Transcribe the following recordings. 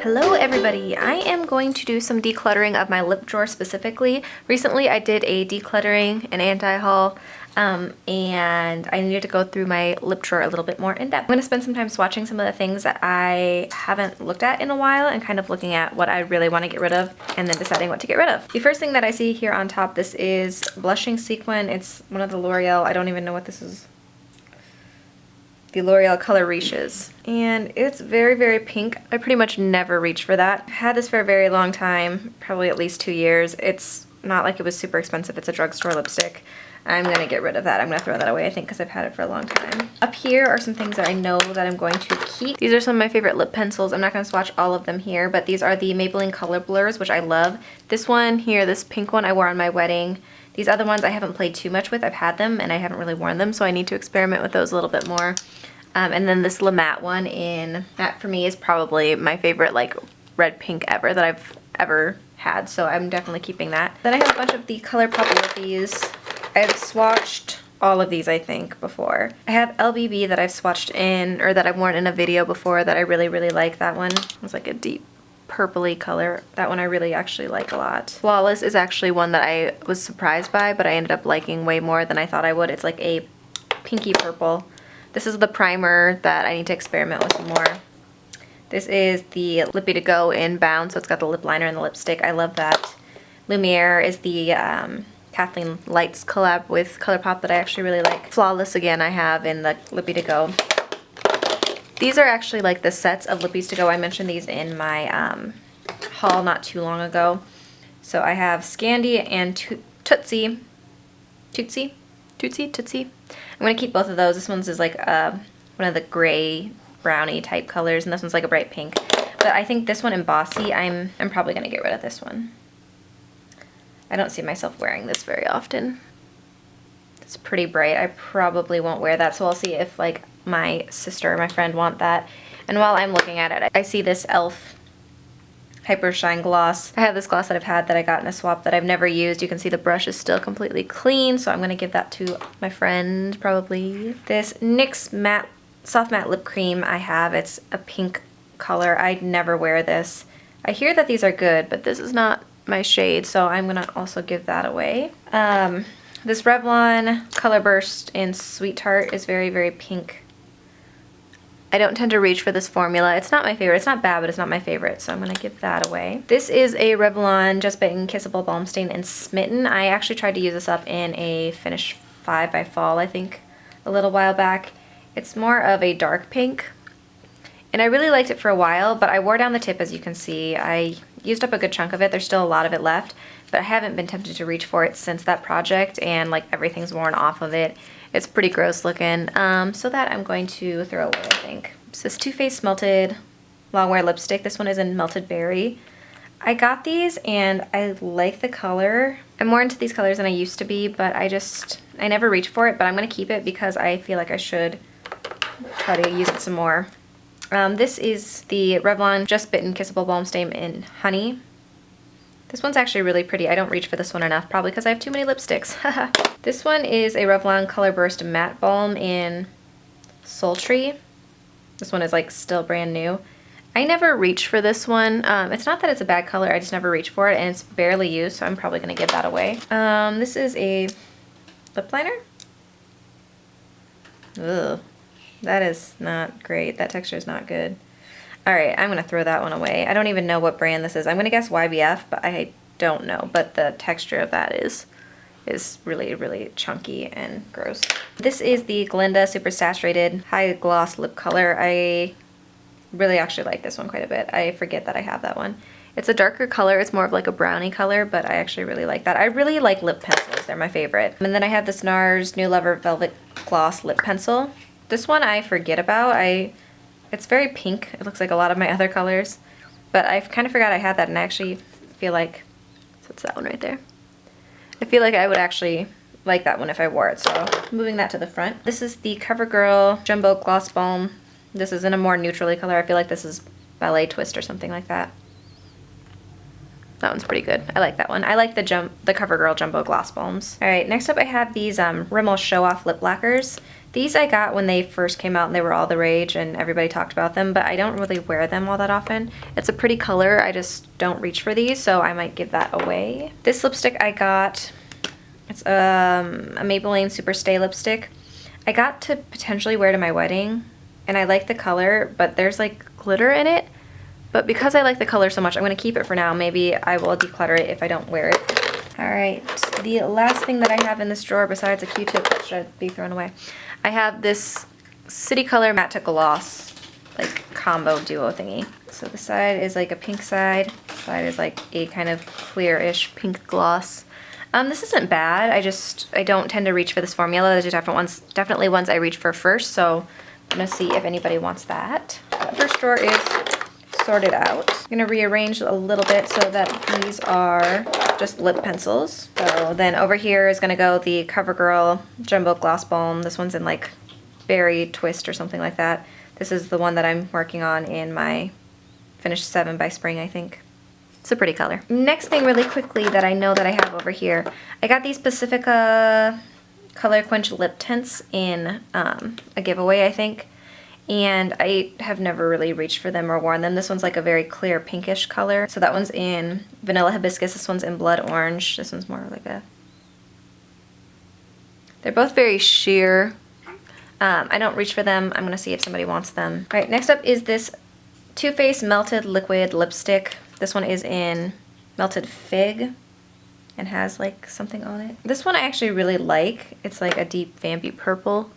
Hello everybody! I am going to do some decluttering of my lip drawer specifically. Recently I did a decluttering and anti-haul and I needed to go through my lip drawer a little bit more in depth. I'm going to spend some time swatching some of the things that I haven't looked at in a while and kind of looking at what I really want to get rid of and then deciding what to get rid of. The first thing that I see here on top, this is Blushing Sequin. It's one of the L'Oreal, I don't even know what this is. The L'Oreal Color Riches, and it's very, very pink. I pretty much never reach for that. I had this for a very long time, probably at least 2 years. It's not like it was super expensive. It's a drugstore lipstick. I'm gonna get rid of that. I'm gonna throw that away, I think, because I've had it for a long time. Up here are some things that I know that I'm going to keep. These are some of my favorite lip pencils. I'm not gonna swatch all of them here, but these are the Maybelline Color Blurs, which I love. This one here, this pink one, I wore on my wedding. These other ones I haven't played too much with. I've had them and I haven't really worn them, so I need to experiment with those a little bit more. And then this La Matte one that for me is probably my favorite like red pink ever that I've ever had, so I'm definitely keeping that. Then I have a bunch of the ColourPop Lippies. I've swatched all of these I think before. I have LBB that I've swatched in, or that I've worn in a video before that I really, really like. That one. It's like a deep purpley color. That one I really actually like a lot. Flawless is actually one that I was surprised by, but I ended up liking way more than I thought I would. It's like a pinky purple. This is the primer that I need to experiment with some more. This is the Lippy to Go in Bound, so it's got the lip liner and the lipstick. I love that. Lumiere is the Kathleen Lights collab with ColourPop that I actually really like. Flawless again I have in the Lippy to Go. These are actually like the sets of Lippies to Go. I mentioned these in my haul not too long ago. So I have Scandi and Tootsie. I'm going to keep both of those. This one's is like one of the gray brownie type colors, and this one's like a bright pink. But I think this one in Bossy, I'm probably going to get rid of this one. I don't see myself wearing this very often. It's pretty bright. I probably won't wear that, so I'll see if like my sister or my friend want that. And while I'm looking at it, I see this e.l.f. Hyper Shine Gloss. I have this gloss that I've had that I got in a swap that I've never used. You can see the brush is still completely clean, so I'm going to give that to my friend probably. This NYX matte, soft matte lip cream I have. It's a pink color. I'd never wear this. I hear that these are good, but this is not my shade, so I'm going to also give that away. This Revlon Color Burst in Sweet Tart is very, very pink. I don't tend to reach for this formula. It's not my favorite. It's not bad, but it's not my favorite, so I'm going to give that away. This is a Revlon Just Bitten Kissable Balm Stain in Smitten. I actually tried to use this up in a Finish 5 by Fall, I think, a little while back. It's more of a dark pink, and I really liked it for a while, but I wore down the tip, as you can see. I used up a good chunk of it. There's still a lot of it left, but I haven't been tempted to reach for it since that project, and like everything's worn off of it. It's pretty gross looking, so that I'm going to throw away, I think. It's this Too Faced Melted Longwear Lipstick. This one is in Melted Berry. I got these and I like the color. I'm more into these colors than I used to be, but I never reach for it, but I'm going to keep it because I feel like I should try to use it some more. This is the Revlon Just Bitten Kissable Balm Stain in Honey. This one's actually really pretty. I don't reach for this one enough, probably because I have too many lipsticks. This one is a Revlon Color Burst Matte Balm in Sultry. This one is like still brand new. I never reach for this one. It's not that it's a bad color, I just never reach for it, and it's barely used, so I'm probably going to give that away. This is a lip liner. Ugh, that is not great. That texture is not good. Alright, I'm going to throw that one away. I don't even know what brand this is. I'm going to guess YBF, but I don't know. But the texture of that is really, really chunky and gross. This is the Glinda Super Saturated High Gloss Lip Color. I really actually like this one quite a bit. I forget that I have that one. It's a darker color. It's more of like a brownie color, but I actually really like that. I really like lip pencils. They're my favorite. And then I have this NARS New Lover Velvet Gloss Lip Pencil. This one I forget about. It's very pink. It looks like a lot of my other colors, but I kind of forgot I had that, and I actually feel like, so it's that one right there. I feel like I would actually like that one if I wore it, so moving that to the front. This is the CoverGirl Jumbo Gloss Balm. This is in a more neutrally color. I feel like this is Ballet Twist or something like that. That one's pretty good. I like that one. I like the CoverGirl Jumbo Gloss Balms. All right, next up I have these Rimmel Show Off Lip Lacquers. These I got when they first came out and they were all the rage and everybody talked about them, but I don't really wear them all that often. It's a pretty color, I just don't reach for these, so I might give that away. This lipstick I got, it's a Maybelline Superstay lipstick. I got to potentially wear to my wedding, and I like the color, but there's like glitter in it. But because I like the color so much, I'm going to keep it for now. Maybe I will declutter it if I don't wear it. Alright, the last thing that I have in this drawer besides a Q-tip that should be thrown away. I have this City Color Matte to Gloss, like combo duo thingy. So the side is like a pink side. The side is like a kind of clear-ish pink gloss. This isn't bad. I don't tend to reach for this formula. Those are definitely ones I reach for first. So I'm going to see if anybody wants that. The first drawer is sorted out. I'm going to rearrange a little bit so that these are just lip pencils. So then over here is going to go the CoverGirl Jumbo Gloss Balm. This one's in like Berry Twist or something like that. This is the one that I'm working on in my finished 7 by spring, I think. It's a pretty color. Next thing really quickly that I know that I have over here, I got these Pacifica Color Quench lip tints in a giveaway, I think. And I have never really reached for them or worn them. This one's like a very clear pinkish color. So that one's in Vanilla Hibiscus. This one's in Blood Orange. This one's more like a... They're both very sheer. I don't reach for them. I'm going to see if somebody wants them. All right, next up is this Too Faced Melted Liquid Lipstick. This one is in Melted Fig and has like something on it. This one I actually really like. It's like a deep vampy purple.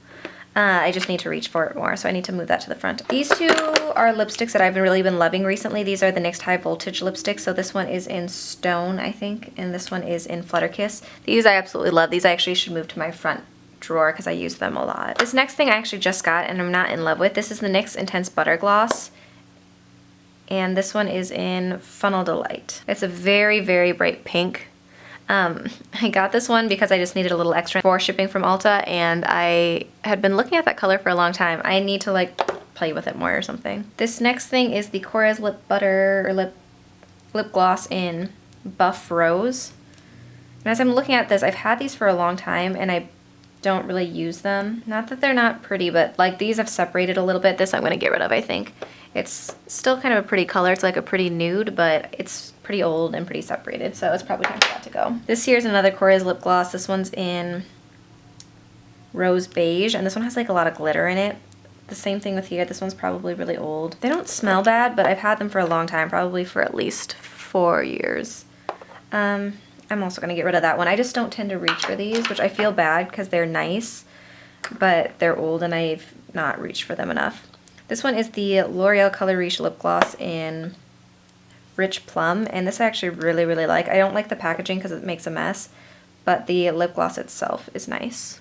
I just need to reach for it more, so I need to move that to the front. These two are lipsticks that I've really been loving recently. These are the NYX High Voltage lipsticks. So this one is in Stone, I think, and this one is in Flutterkiss. These I absolutely love. These I actually should move to my front drawer because I use them a lot. This next thing I actually just got and I'm not in love with. This is the NYX Intense Butter Gloss. And this one is in Funnel Delight. It's a very, very bright pink. I got this one because I just needed a little extra for shipping from Ulta, and I had been looking at that color for a long time. I need to like play with it more or something. This next thing is the Korres Lip Butter or lip gloss in Buff Rose. And as I'm looking at this, I've had these for a long time and I don't really use them. Not that they're not pretty, but like these have separated a little bit. This I'm going to get rid of, I think. It's still kind of a pretty color. It's like a pretty nude, but it's pretty old and pretty separated, so it's probably time for that to go. This here's another Korres lip gloss. This one's in Rose Beige, and this one has like a lot of glitter in it. The same thing with here. This one's probably really old. They don't smell bad, but I've had them for a long time, probably for at least 4 years. I'm also going to get rid of that one. I just don't tend to reach for these, which I feel bad because they're nice, but they're old and I've not reached for them enough. This one is the L'Oreal Color Riche Lip Gloss in Rich Plum, and this I actually really, really like. I don't like the packaging because it makes a mess, but the lip gloss itself is nice.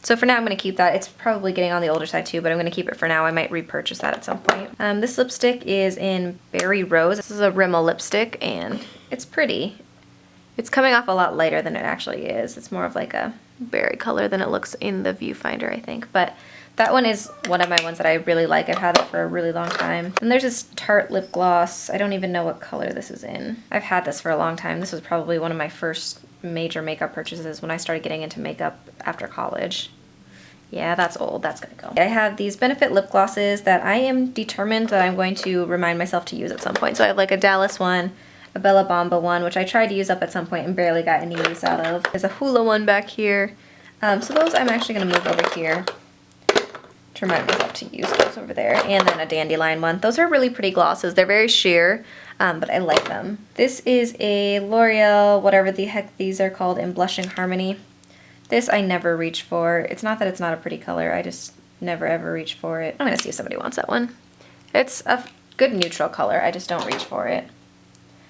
So for now I'm going to keep that. It's probably getting on the older side too, but I'm going to keep it for now. I might repurchase that at some point. This lipstick is in Berry Rose. This is a Rimmel lipstick, and it's pretty. It's coming off a lot lighter than it actually is. It's more of like a berry color than it looks in the viewfinder, I think. But that one is one of my ones that I really like. I've had it for a really long time. And there's this Tarte lip gloss. I don't even know what color this is in. I've had this for a long time. This was probably one of my first major makeup purchases when I started getting into makeup after college. Yeah, that's old. That's gonna go. I have these Benefit lip glosses that I am determined that I'm going to remind myself to use at some point. So I have like a Dallas one, a Bella Bamba one, which I tried to use up at some point and barely got any use out of. There's a Hula one back here. So those I'm actually gonna move over here to remind myself to use those over there. And then a Dandelion one. Those are really pretty glosses. They're very sheer, but I like them. This is a L'Oreal, whatever the heck these are called, in Blushing Harmony. This I never reach for. It's not that it's not a pretty color, I just never ever reach for it. I'm gonna see if somebody wants that one. It's a good neutral color, I just don't reach for it.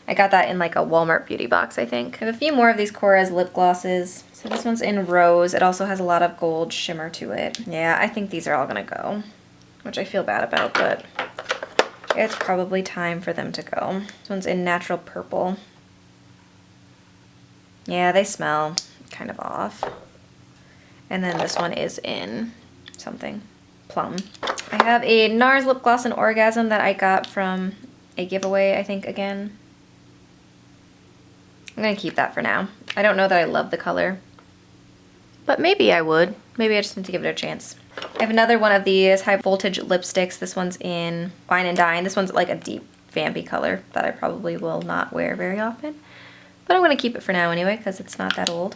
I got that in like a Walmart beauty box, I think. I have a few more of these Korres lip glosses. So this one's in Rose. It also has a lot of gold shimmer to it. Yeah, I think these are all gonna go, which I feel bad about, but it's probably time for them to go. This one's in Natural Purple. Yeah, they smell kind of off. And then this one is in something, Plum. I have a NARS lip gloss in Orgasm that I got from a giveaway, I think, again. I'm gonna keep that for now. I don't know that I love the color, but maybe I would. Maybe I just need to give it a chance. I have another one of these high voltage lipsticks. This one's in Wine and Dine. This one's like a deep vampy color that I probably will not wear very often. But I'm gonna keep it for now anyway because it's not that old.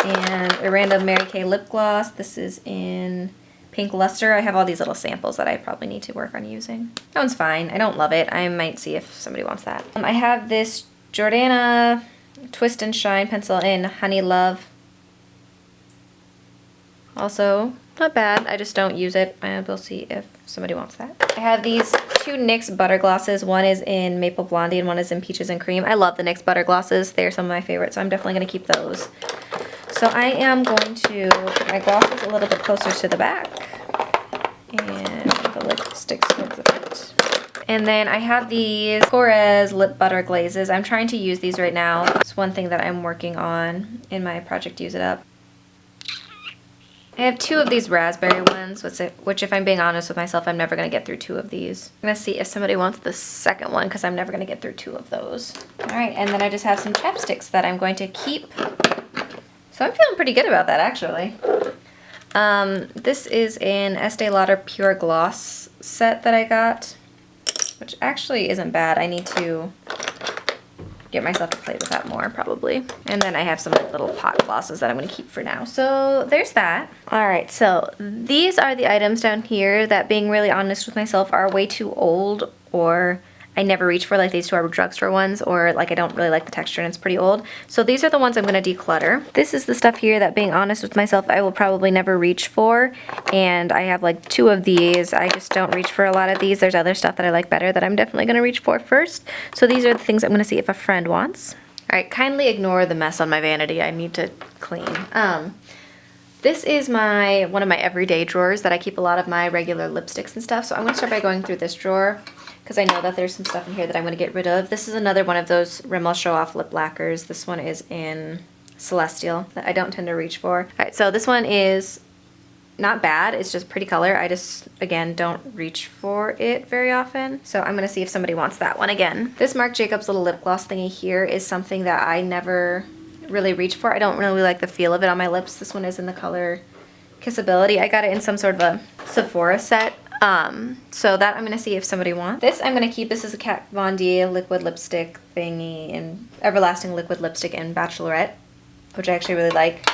And a random Mary Kay lip gloss. This is in Pink Luster. I have all these little samples that I probably need to work on using. That one's fine. I don't love it. I might see if somebody wants that. I have this Jordana Twist and Shine pencil in Honey Love. Also, not bad. I just don't use it. And we'll see if somebody wants that. I have these two NYX butter glosses. One is in Maple Blondie and one is in Peaches and Cream. I love the NYX butter glosses. They're some of my favorites, so I'm definitely going to keep those. So I am going to put my glosses a little bit closer to the back. And the lipsticks towards the front. And then I have these Korres lip butter glazes. I'm trying to use these right now. It's one thing that I'm working on in my project Use It Up. I have two of these raspberry ones, which if I'm being honest with myself, I'm never going to get through two of these. I'm going to see if somebody wants the second one because I'm never going to get through two of those. Alright, and then I just have some chapsticks that I'm going to keep. So I'm feeling pretty good about that actually. This is an Estee Lauder Pure Gloss set that I got, which actually isn't bad. I need to get myself to play with that more probably. And then I have some little pot glosses that I'm going to keep for now. So there's that. Alright, so these are the items down here that, being really honest with myself, are way too old, or I never reach for. Like these two are drugstore ones, or like I don't really like the texture and it's pretty old. So these are the ones I'm going to declutter. This is the stuff here that, being honest with myself, I will probably never reach for. And I have like two of these. I just don't reach for a lot of these. There's other stuff that I like better that I'm definitely going to reach for first. So these are the things I'm going to see if a friend wants. Alright, kindly ignore the mess on my vanity. I need to clean. This is one of my everyday drawers that I keep a lot of my regular lipsticks and stuff. So I'm going to start by going through this drawer, because I know that there's some stuff in here that I'm going to get rid of. This is another one of those Rimmel Show Off lip lacquers. This one is in Celestial that I don't tend to reach for. Alright, so this one is not bad. It's just pretty color. I just, again, don't reach for it very often. So I'm going to see if somebody wants that one again. This Marc Jacobs little lip gloss thingy here is something that I never really reach for. I don't really like the feel of it on my lips. This one is in the color Kissability. I got it in some sort of a Sephora set. So that I'm going to see if somebody wants. This I'm going to keep. This is a Kat Von D liquid lipstick thingy in Everlasting Liquid Lipstick in Bachelorette, which I actually really like.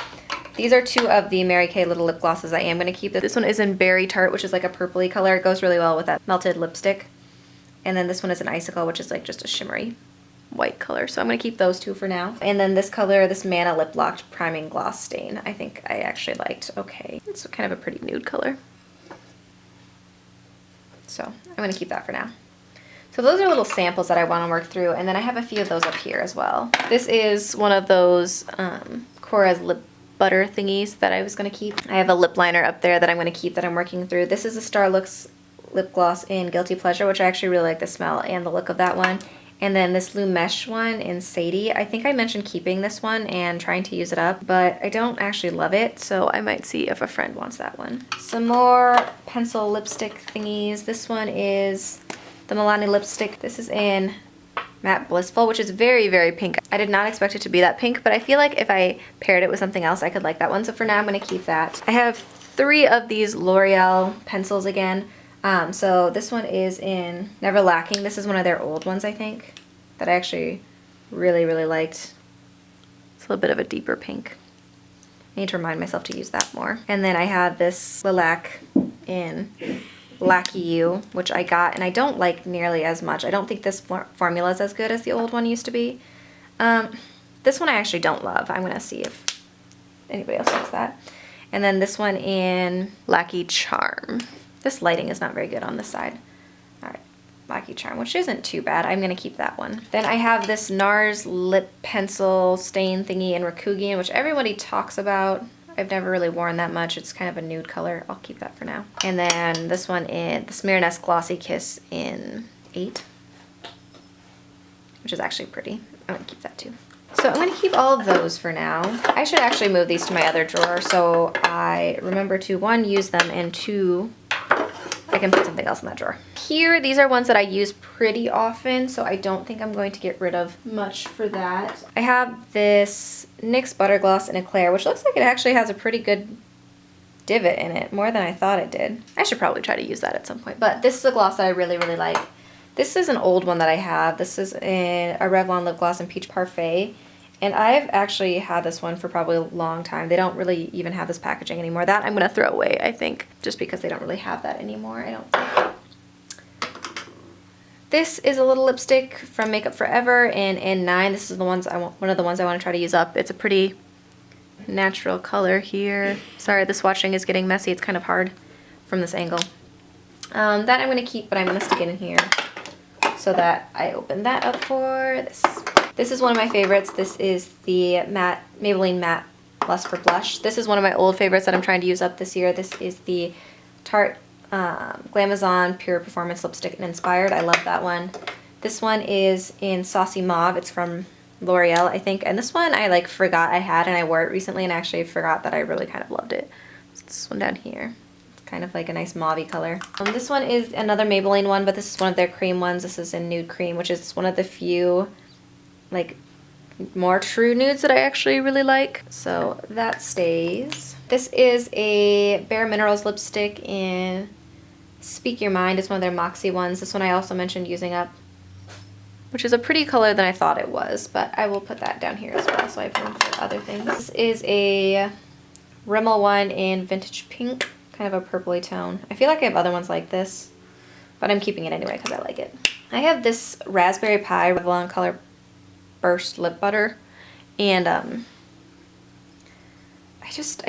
These are two of the Mary Kay little lip glosses I am going to keep. This one is in Berry Tart, which is like a purpley color. It goes really well with that melted lipstick. And then this one is an Icicle, which is like just a shimmery white color. So I'm going to keep those two for now. And then this color, this Manna Lip Locked Priming Gloss Stain, I think I actually liked. Okay, it's kind of a pretty nude color. So I'm going to keep that for now. So those are little samples that I want to work through, and then I have a few of those up here as well. This is one of those Korres lip butter thingies that I was going to keep. I have a lip liner up there that I'm going to keep that I'm working through. This is a Starlooks lip gloss in Guilty Pleasure, which I actually really like the smell and the look of that one. And then this Lumesh one in Sadie. I think I mentioned keeping this one and trying to use it up, but I don't actually love it, so I might see if a friend wants that one. Some more pencil lipstick thingies. This one is the Milani lipstick. This is in Matte Blissful, which is very, very pink. I did not expect it to be that pink, but I feel like if I paired it with something else, I could like that one. So for now, I'm going to keep that. I have 3 of these L'Oreal pencils again. So this one is in Never Lacking. This is one of their old ones, I think, that I actually really, really liked. It's a little bit of a deeper pink. I need to remind myself to use that more. And then I have this Lilac in Lackey You, which I got, and I don't like nearly as much. I don't think this formula is as good as the old one used to be. This one I actually don't love. I'm going to see if anybody else likes that. And then this one in Lackey Charm. This lighting is not very good on this side. Alright, Lackey Charm, which isn't too bad. I'm going to keep that one. Then I have this NARS lip pencil stain thingy in Rakugian, which everybody talks about. I've never really worn that much. It's kind of a nude color. I'll keep that for now. And then this one in the Smearnest Glossy Kiss in 8, which is actually pretty. I'm going to keep that too. So I'm going to keep all of those for now. I should actually move these to my other drawer so I remember to, 1, use them, and 2, I can put something else in that drawer. Here, these are ones that I use pretty often, so I don't think I'm going to get rid of much for that. I have this NYX Butter Gloss in Eclair, which looks like it actually has a pretty good divot in it, more than I thought it did. I should probably try to use that at some point, but this is a gloss that I really, really like. This is an old one that I have. This is a Revlon lip gloss in Peach Parfait. And I've actually had this one for probably a long time. They don't really even have this packaging anymore. That I'm going to throw away, I think, just because they don't really have that anymore, I don't think. This is a little lipstick from Makeup Forever in N9. This is one of the ones I want to try to use up. It's a pretty natural color here. Sorry, the swatching is getting messy. It's kind of hard from this angle. That I'm going to keep, but I'm going to stick it in here so that I open that up for this. This is one of my favorites. This is the Maybelline Matte Lust for Blush. This is one of my old favorites that I'm trying to use up this year. This is the Tarte Glamazon Pure Performance Lipstick and Inspired. I love that one. This one is in Saucy Mauve. It's from L'Oreal, I think. And this one I like forgot I had, and I wore it recently and actually forgot that I really kind of loved it. It's this one down here. It's kind of like a nice mauve-y color. This one is another Maybelline one, but this is one of their cream ones. This is in Nude Cream, which is one of the few like more true nudes that I actually really like. So that stays. This is a Bare Minerals lipstick in Speak Your Mind. It's one of their Moxie ones. This one I also mentioned using up, which is a pretty color than I thought it was, but I will put that down here as well so I have room for other things. This is a Rimmel one in Vintage Pink, kind of a purpley tone. I feel like I have other ones like this, but I'm keeping it anyway because I like it. I have this Raspberry Pi Revlon Color Burst lip butter, and I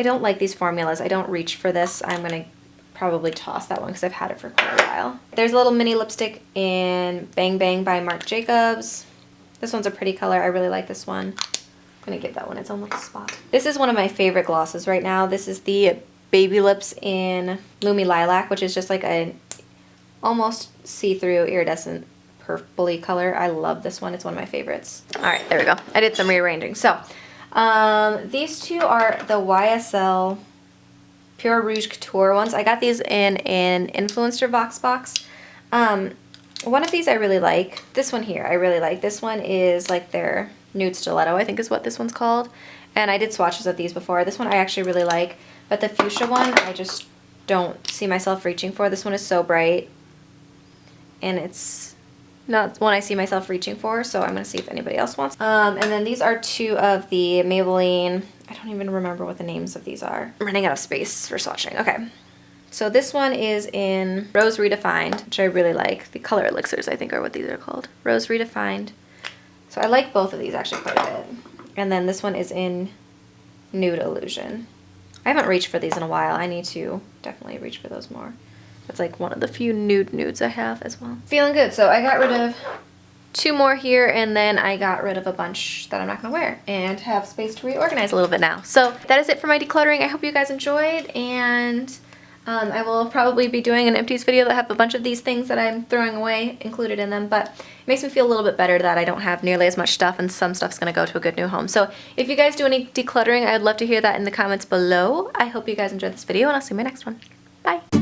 don't like these formulas. I don't reach for this. I'm gonna probably toss that one because I've had it for quite a while. There's a little mini lipstick in Bang Bang by Marc Jacobs. This one's a pretty color. I really like this one. I'm gonna give that one its own little spot. This is one of my favorite glosses right now. This is the Baby Lips in Lumi Lilac, which is just like an almost see-through iridescent purpley color. I love this one. It's one of my favorites. All right, there we go. I did some rearranging. So these two are the YSL Pure Rouge Couture ones. I got these in an Influencer box. One of these I really like. This one here I really like. This one is like their Nude Stiletto, I think is what this one's called. And I did swatches of these before. This one I actually really like, but the fuchsia one I just don't see myself reaching for. This one is so bright, and it's not one I see myself reaching for, so I'm going to see if anybody else wants. And then these are two of the Maybelline, I don't even remember what the names of these are. I'm running out of space for swatching. Okay. So this one is in Rose Redefined, which I really like. The Color Elixirs, I think, are what these are called. Rose Redefined. So I like both of these actually quite a bit. And then this one is in Nude Illusion. I haven't reached for these in a while. I need to definitely reach for those more. That's like one of the few nudes I have as well. Feeling good. So I got rid of two more here, and then I got rid of a bunch that I'm not going to wear and have space to reorganize a little bit now. So that is it for my decluttering. I hope you guys enjoyed, and I will probably be doing an empties video that have a bunch of these things that I'm throwing away included in them, but it makes me feel a little bit better that I don't have nearly as much stuff, and some stuff's going to go to a good new home. So if you guys do any decluttering, I'd love to hear that in the comments below. I hope you guys enjoyed this video, and I'll see you in my next one. Bye!